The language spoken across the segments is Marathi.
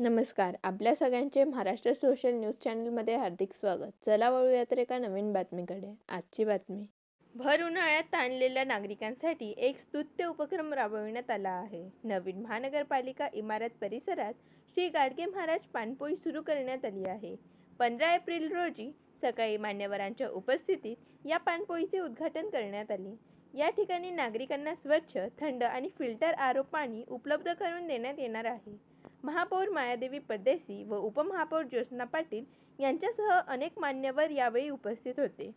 नमस्कार. आपल्या सगळ्यांचे महाराष्ट्र सोशल न्यूज चॅनलमध्ये हार्दिक स्वागत. चला वळूया तर एका नवीन बातमीकडे. आजची बातमी. भर उन्हाळ्यात ताणलेल्या नागरिकांसाठी एक स्तुत्य उपक्रम राबविण्यात आला आहे. नवीन महानगरपालिका इमारत परिसरात श्री गाडगे महाराज पाणपोई सुरू करण्यात आली आहे. 15 एप्रिल रोजी सकाळी मान्यवरांच्या उपस्थितीत या पाणपोईचे उद्घाटन करण्यात आले. या ठिकाणी नागरिकांना स्वच्छ, थंड आणि फिल्टर आरो पाणी उपलब्ध करून देण्यात येणार आहे. महापौर मायादेवी परदेशी व उपमहापौर ज्योत्स्ना पाटील यांच्यासह अनेक मान्यवर यावेळी उपस्थित होते.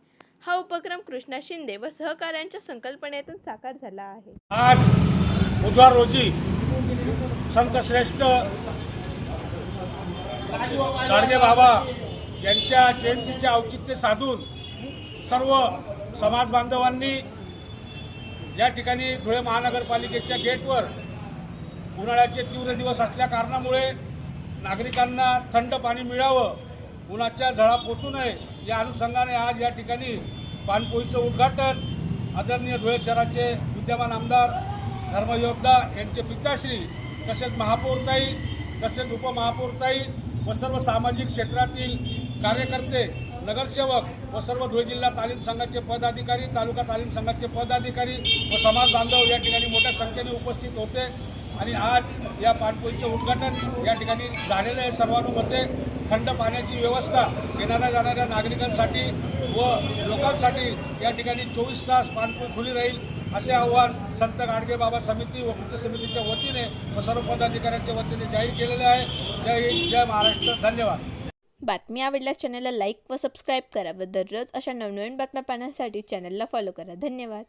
हा उपक्रम कृष्णा शिंदे व सहकाऱ्यांच्या संकल्पनेतून साकार झाला आहे. आज बुधवार रोजी संतश्रेष्ठ गाडगे बाबा यांच्या जयंतीचे औचित्य साधून सर्व समाज बांधवांनी या ठिकाणी धुळे महानगरपालिकेच्या गेटवर उन्हाळ्याचे तीव्र दिवस असल्या कारणामुळे नागरिकांना थंड पाणी मिळावं, उन्हाच्या झळा पोचू नये या अनुषंगाने आज या ठिकाणी पाणपोईचं उद्घाटन आदरणीय धुळे शहराचे विद्यमान आमदार धर्मयोद्धा यांचे पिताश्री तसेच महापौरताई तसेच उपमहापौरताई व सर्व सामाजिक क्षेत्रातील कार्यकर्ते, नगरसेवक व सर्व धुळे जिल्हा तालीम संघाचे पदाधिकारी, तालुका तालीम संघाचे पदाधिकारी व समाज बांधव या ठिकाणी मोठ्या संख्येने उपस्थित होते आणि आज या पाणपोईचं उद्घाटन या ठिकाणी झालेलं आहे. सर्वांमध्ये थंड पाण्याची व्यवस्था येणाऱ्या जाणाऱ्या नागरिकांसाठी व लोकांसाठी या ठिकाणी 24 तास पाणपोई खुली राहील असे आव्हान संत गाडगे बाबा समिती व कृती समितीच्या वतीने व सर्व पदाधिकाऱ्यांच्या वतीने जाहीर केलेले आहे. जय हिंद, जय महाराष्ट्र. धन्यवाद. बातमी आवडल्यास चॅनलला लाईक व सबस्क्राईब करा व दररोज अशा नवनवीन बातम्या पाहण्यासाठी चॅनलला फॉलो करा. धन्यवाद.